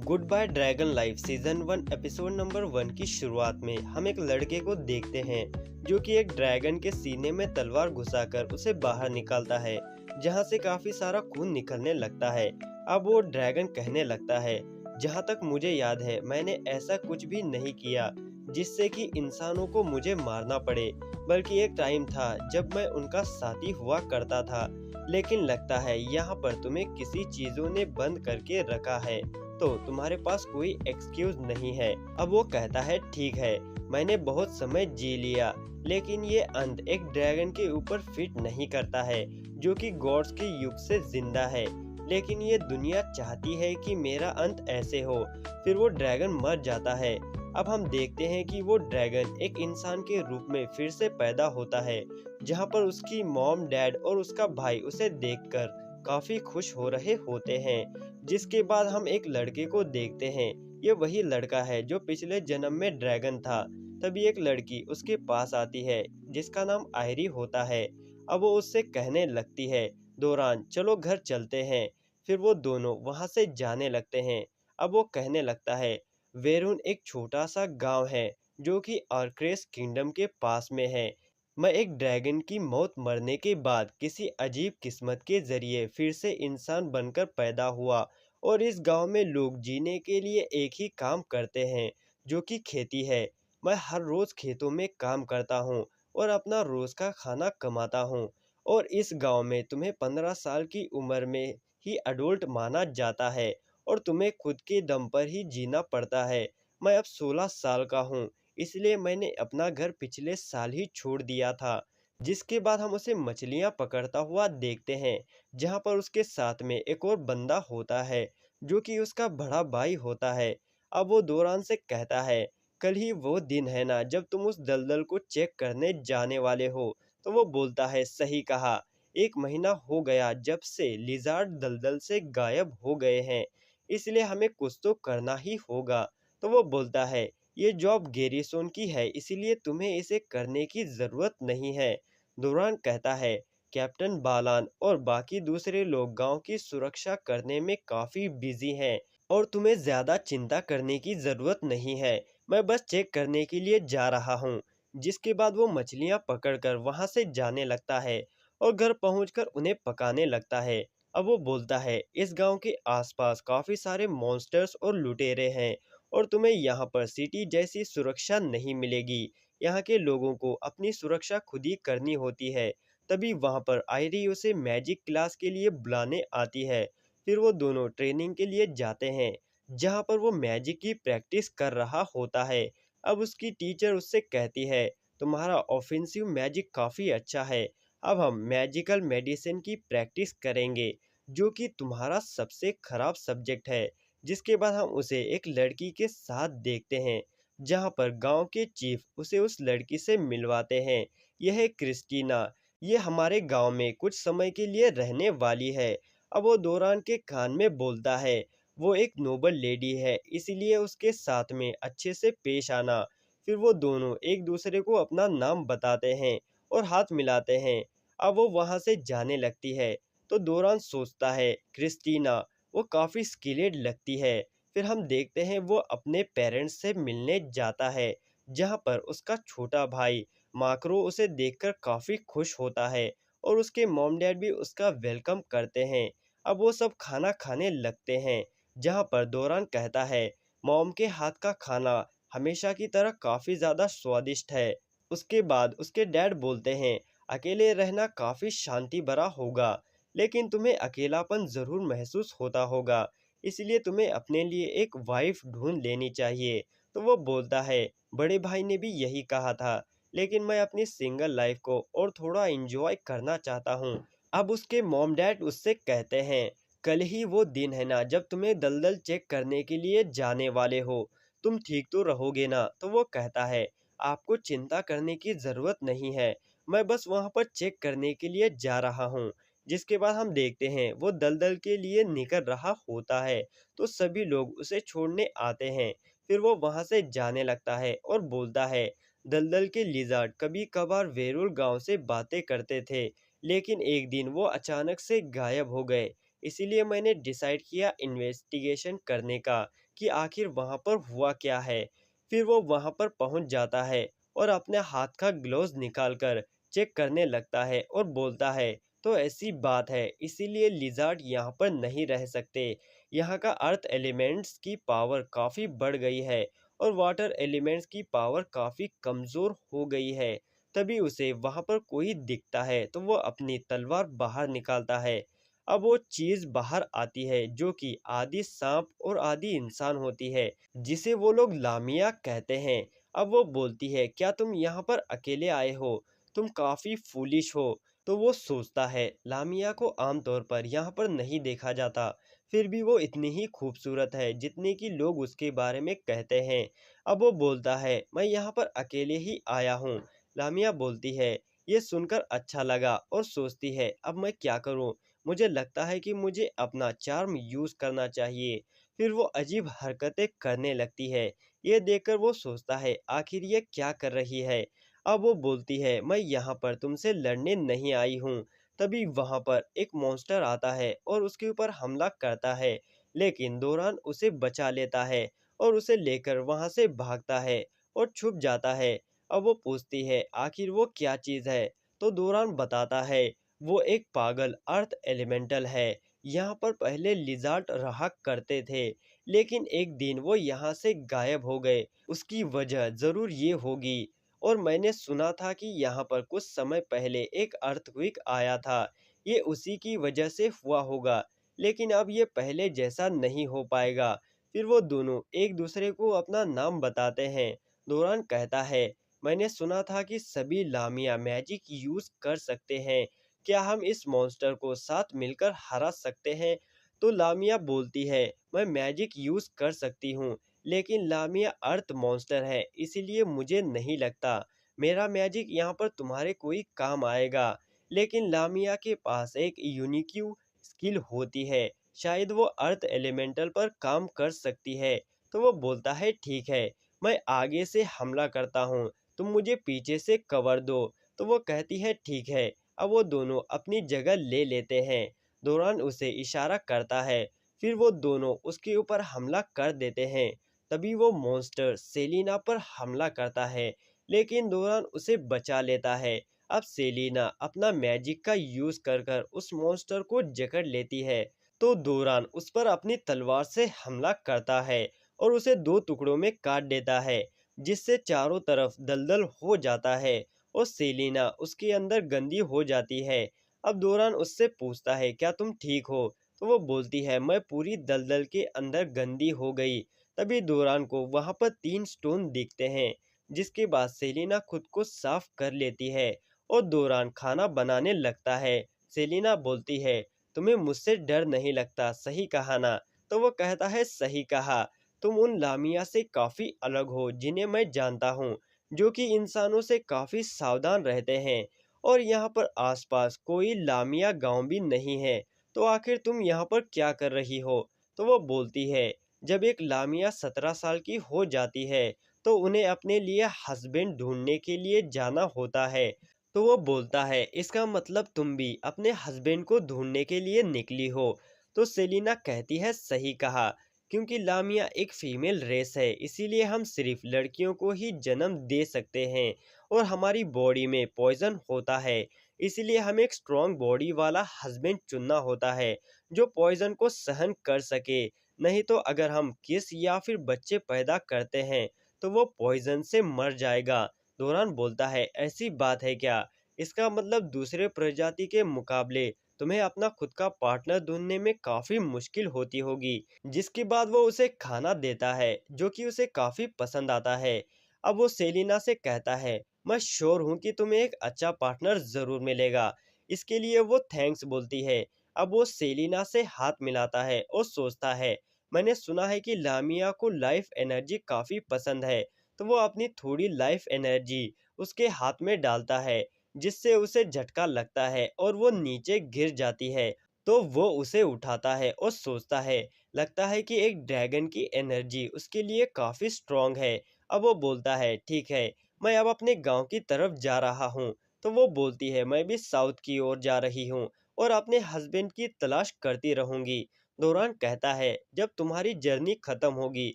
Good bye dragon life season 1 episode number 1 की शुरुआत में हम एक लड़के को देखते हैं जो कि एक ड्रैगन के सीने में तलवार घुसाकर उसे बाहर निकालता है, जहां से काफी सारा खून निकलने लगता है। अब वो ड्रैगन कहने लगता है, जहां तक मुझे याद है मैंने ऐसा कुछ भी नहीं किया जिससे कि इंसानों को मुझे मारना पड़े, बल्कि एक टाइम था जब मैं उनका साथी हुआ करता था। लेकिन लगता है यहाँ पर तुम्हें किसी चीजों ने बंद करके रखा है, तो तुम्हारे पास कोई एक्सक्यूज नहीं है। अब वो कहता है, ठीक है, मैंने बहुत समय जी लिया, लेकिन ये अंत एक ड्रैगन के ऊपर फिट नहीं करता है जो कि गॉड्स के युग से जिंदा है। लेकिन ये दुनिया चाहती है कि मेरा अंत ऐसे हो। फिर वो ड्रैगन मर जाता है। अब हम देखते हैं कि वो ड्रैगन एक इंसान के रूप में फिर से पैदा होता है, जहाँ पर उसकी मॉम, डैड और उसका भाई उसे देखकर काफी खुश हो रहे होते हैं। जिसके बाद हम एक लड़के को देखते हैं। ये वही लड़का है जो पिछले जन्म में ड्रैगन था। तभी एक लड़की उसके पास आती है जिसका नाम आयरी होता है। अब वो उससे कहने लगती है, दौरान चलो घर चलते हैं। फिर वो दोनों वहां से जाने लगते हैं। अब वो कहने लगता है, वेरुन एक छोटा सा गांव है जो कि आर्क्रेस किंगडम के पास में है। मैं एक ड्रैगन की मौत मरने के बाद किसी अजीब किस्मत के जरिए फिर से इंसान बनकर पैदा हुआ, और इस गांव में लोग जीने के लिए एक ही काम करते हैं जो कि खेती है। मैं हर रोज खेतों में काम करता हूँ और अपना रोज का खाना कमाता हूँ। और इस गांव में तुम्हें 15 साल की उम्र में ही अडोल्ट माना जाता है और तुम्हें खुद के दम पर ही जीना पड़ता है। मैं अब 16 साल का हूँ, इसलिए मैंने अपना घर पिछले साल ही छोड़ दिया था। जिसके बाद हम उसे मछलियां पकड़ता हुआ देखते हैं, जहां पर उसके साथ में एक और बंदा होता है जो कि उसका बड़ा भाई होता है। अब वो दौरान से कहता है, कल ही वो दिन है ना जब तुम उस दलदल को चेक करने जाने वाले हो। तो वो बोलता है, सही कहा, 1 महीना हो गया जब से लिजार्ड दलदल से गायब हो गए हैं, इसलिए हमें कुछ तो करना ही होगा। तो वो बोलता है, ये जॉब गैरिसन की है, इसीलिए तुम्हें इसे करने की जरूरत नहीं है। दुरान कहता है, कैप्टन बालान और बाकी दूसरे लोग गांव की सुरक्षा करने में काफी बिजी हैं और तुम्हें ज्यादा चिंता करने की जरूरत नहीं है। मैं बस चेक करने के लिए जा रहा हूँ। जिसके बाद वो मछलियाँ पकड़कर वहां से जाने लगता है और घर पहुंचकर उन्हें पकाने लगता है। अब वो बोलता है, इस गांव के आसपास काफी सारे मॉन्स्टर्स और लुटेरे हैं और तुम्हें यहाँ पर सिटी जैसी सुरक्षा नहीं मिलेगी। यहाँ के लोगों को अपनी सुरक्षा खुद ही करनी होती है। तभी वहाँ पर आयरी उसे मैजिक क्लास के लिए बुलाने आती है। फिर वो दोनों ट्रेनिंग के लिए जाते हैं, जहाँ पर वो मैजिक की प्रैक्टिस कर रहा होता है। अब उसकी टीचर उससे कहती है, तुम्हारा ऑफेंसिव मैजिक काफ़ी अच्छा है, अब हम मैजिकल मेडिसिन की प्रैक्टिस करेंगे, जो कि तुम्हारा सबसे खराब सब्जेक्ट है। जिसके बाद हम उसे एक लड़की के साथ देखते हैं, जहां पर गांव के चीफ उसे उस लड़की से मिलवाते हैं। यह है क्रिस्टीना। ये हमारे गांव में कुछ समय के लिए रहने वाली है। अब वो दौरान के कान में बोलता है, वो एक नोबल लेडी है, इसलिए उसके साथ में अच्छे से पेश आना। फिर वो दोनों एक दूसरे को अपना नाम बताते हैं और हाथ मिलाते हैं। अब वो वहां से जाने लगती है तो दौरान सोचता है, क्रिस्टीना वो काफ़ी स्किलेड लगती है। फिर हम देखते हैं वो अपने पेरेंट्स से मिलने जाता है, जहाँ पर उसका छोटा भाई माकरो उसे देखकर काफ़ी खुश होता है और उसके मॉम डैड भी उसका वेलकम करते हैं। अब वो सब खाना खाने लगते हैं, जहाँ पर दौरान कहता है, मॉम के हाथ का खाना हमेशा की तरह काफ़ी ज़्यादा स्वादिष्ट है। उसके बाद उसके डैड बोलते हैं, अकेले रहना काफ़ी शांति भरा होगा, लेकिन तुम्हें अकेलापन ज़रूर महसूस होता होगा, इसलिए तुम्हें अपने लिए एक वाइफ ढूंढ लेनी चाहिए। तो वो बोलता है, बड़े भाई ने भी यही कहा था, लेकिन मैं अपनी सिंगल लाइफ को और थोड़ा एंजॉय करना चाहता हूँ। अब उसके मॉम डैड उससे कहते हैं, कल ही वो दिन है ना जब तुम्हें दलदल चेक करने के लिए जाने वाले हो, तुम ठीक तो रहोगे ना? तो वो कहता है, आपको चिंता करने की ज़रूरत नहीं है, मैं बस वहाँ पर चेक करने के लिए जा रहा हूँ। जिसके बाद हम देखते हैं वो दलदल के लिए निकल रहा होता है, तो सभी लोग उसे छोड़ने आते हैं। फिर वो वहां से जाने लगता है और बोलता है, दलदल के लिजार्ड कभी कभार वेरुल गांव से बातें करते थे, लेकिन एक दिन वो अचानक से गायब हो गए। इसीलिए मैंने डिसाइड किया इन्वेस्टिगेशन करने का, कि आखिर वहां पर हुआ क्या है। फिर वो वहां पर पहुंच जाता है और अपने हाथ का ग्लव्स निकालकर चेक करने लगता है और बोलता है, तो ऐसी बात है, इसीलिए लिजार्ड यहाँ पर नहीं रह सकते। यहाँ का अर्थ एलिमेंट्स की पावर काफ़ी बढ़ गई है और वाटर एलिमेंट्स की पावर काफ़ी कमज़ोर हो गई है। तभी उसे वहाँ पर कोई दिखता है तो वो अपनी तलवार बाहर निकालता है। अब वो चीज़ बाहर आती है जो कि आधी सांप और आधी इंसान होती है, जिसे वो लोग लामिया कहते हैं। अब वो बोलती है, क्या तुम यहाँ पर अकेले आए हो? तुम काफ़ी फूलिश हो। तो वो सोचता है, लामिया को आमतौर पर यहाँ पर नहीं देखा जाता, फिर भी वो इतनी ही खूबसूरत है जितने कि लोग उसके बारे में कहते हैं। अब वो बोलता है, मैं यहाँ पर अकेले ही आया हूँ। लामिया बोलती है, ये सुनकर अच्छा लगा और सोचती है, अब मैं क्या करूँ? मुझे लगता है कि मुझे अपना चार्म यूज़ करना चाहिए। फिर वो अजीब हरकतें करने लगती है। ये देखकर वो सोचता है, आखिर ये क्या कर रही है? अब वो बोलती है, मैं यहाँ पर तुमसे लड़ने नहीं आई हूँ। तभी वहाँ पर एक मॉन्स्टर आता है और उसके ऊपर हमला करता है, लेकिन दोरान उसे बचा लेता है और उसे लेकर वहाँ से भागता है और छुप जाता है। अब वो पूछती है, आखिर वो क्या चीज़ है? तो दोरान बताता है, वो एक पागल अर्थ एलिमेंटल है। यहाँ पर पहले लिजार्ड रहा करते थे, लेकिन एक दिन वो यहाँ से गायब हो गए। उसकी वजह ज़रूर ये होगी। और मैंने सुना था कि यहाँ पर कुछ समय पहले एक अर्थक्वेक आया था। ये उसी की वजह से हुआ होगा, लेकिन अब ये पहले जैसा नहीं हो पाएगा। फिर वो दोनों एक दूसरे को अपना नाम बताते हैं। दोरान कहता है, मैंने सुना था कि सभी लामिया मैजिक यूज कर सकते हैं। क्या हम इस मॉन्स्टर को साथ मिलकर हरा सकते हैं? तो लामिया बोलती है, मैं मैजिक यूज कर सकती हूँ, लेकिन लामिया अर्थ मॉन्स्टर है, इसीलिए मुझे नहीं लगता मेरा मैजिक यहाँ पर तुम्हारे कोई काम आएगा। लेकिन लामिया के पास एक यूनिक्यू स्किल होती है, शायद वो अर्थ एलिमेंटल पर काम कर सकती है। तो वो बोलता है, ठीक है, मैं आगे से हमला करता हूँ, तुम मुझे पीछे से कवर दो। तो वो कहती है, ठीक है। अब वो दोनों अपनी जगह ले लेते हैं। दौरान उसे इशारा करता है, फिर वो दोनों उसके ऊपर हमला कर देते हैं। तभी वो मॉन्स्टर सेलिना पर हमला करता है, लेकिन दौरान उसे बचा लेता है। अब सेलिना अपना मैजिक का यूज कर कर उस मॉन्स्टर को जकड़ लेती है। तो दौरान उस पर अपनी तलवार से हमला करता है और उसे दो टुकड़ों में काट देता है, जिससे चारों तरफ दलदल हो जाता है और सेलिना उसके अंदर गंदी हो जाती है। अब दौरान उससे पूछता है, क्या तुम ठीक हो? तो वो बोलती है, मैं पूरी दलदल के अंदर गंदी हो गई। तभी दौरान को वहां पर 3 स्टोन दिखते हैं, जिसके बाद सेलिना खुद को साफ कर लेती है और दौरान खाना बनाने लगता है। सेलिना बोलती है, तुम्हें मुझसे डर नहीं लगता, सही कहा ना? तो वो कहता है, सही कहा। तुम उन लामिया से काफी अलग हो जिन्हें मैं जानता हूँ, जो कि इंसानों से काफी सावधान रहते हैं। और यहाँ पर आसपास कोई लामिया गांव भी नहीं है। तो आखिर तुम यहाँ पर क्या कर रही हो? तो वो बोलती है, जब एक लामिया 17 साल की हो जाती है तो उन्हें अपने लिए हस्बैंड ढूंढने के लिए जाना होता है। तो वो बोलता है, इसका मतलब तुम भी अपने हस्बैंड को ढूंढने के लिए निकली हो? तो सेलिना कहती है, सही कहा, क्योंकि लामिया एक फीमेल रेस है, इसीलिए हम सिर्फ लड़कियों को ही जन्म दे सकते हैं और हमारी बॉडी में पॉइजन होता है। इसीलिए हमें एक स्ट्रॉन्ग बॉडी वाला हस्बैंड चुनना होता है जो पॉइजन को सहन कर सके। नहीं तो अगर हम किस या फिर बच्चे पैदा करते हैं तो वो पॉइजन से मर जाएगा। दोरान बोलता है, ऐसी बात है क्या? इसका मतलब दूसरे प्रजाति के मुकाबले तुम्हें अपना खुद का पार्टनर ढूंढने में काफी मुश्किल होती होगी। जिसके बाद वो उसे खाना देता है जो कि उसे काफी पसंद आता है। अब वो सेलिना से कहता है, मैं श्योर हूँ कि तुम्हें एक अच्छा पार्टनर जरूर मिलेगा। इसके लिए वो थैंक्स बोलती है। अब वो सेलिना से हाथ मिलाता है और सोचता है, मैंने सुना है कि लामिया को लाइफ एनर्जी काफी पसंद है। तो वो अपनी थोड़ी लाइफ एनर्जी उसके हाथ में डालता है, जिससे उसे झटका लगता है और वो नीचे गिर जाती है। तो वो उसे उठाता है और सोचता है, लगता है कि एक ड्रैगन की एनर्जी उसके लिए काफी स्ट्रांग है। अब वो बोलता है, ठीक है, मैं अब अपने गांव की तरफ जा रहा हूँ। तो वो बोलती है, मैं भी साउथ की ओर जा रही हूँ और अपने हस्बैंड की तलाश करती रहूंगी। दौरान कहता है, जब तुम्हारी जर्नी खत्म होगी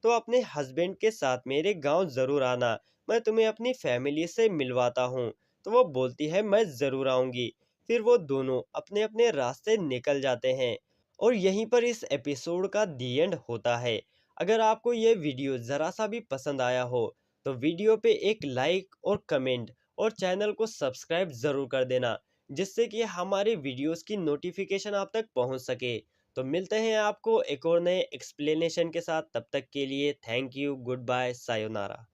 तो अपने हस्बैंड के साथ मेरे गांव जरूर आना, मैं तुम्हें अपनी फैमिली से मिलवाता हूँ। तो वो बोलती है, मैं जरूर आऊंगी। फिर वो दोनों अपने अपने रास्ते निकल जाते हैं और यहीं पर इस एपिसोड का दी एंड होता है। अगर आपको ये वीडियो ज़रा सा भी पसंद आया हो तो वीडियो पे एक लाइक और कमेंट और चैनल को सब्सक्राइब ज़रूर कर देना, जिससे कि हमारे वीडियोस की नोटिफिकेशन आप तक पहुंच सके। तो मिलते हैं आपको एक और नए एक्सप्लेनेशन के साथ, तब तक के लिए thank you, goodbye, sayonara.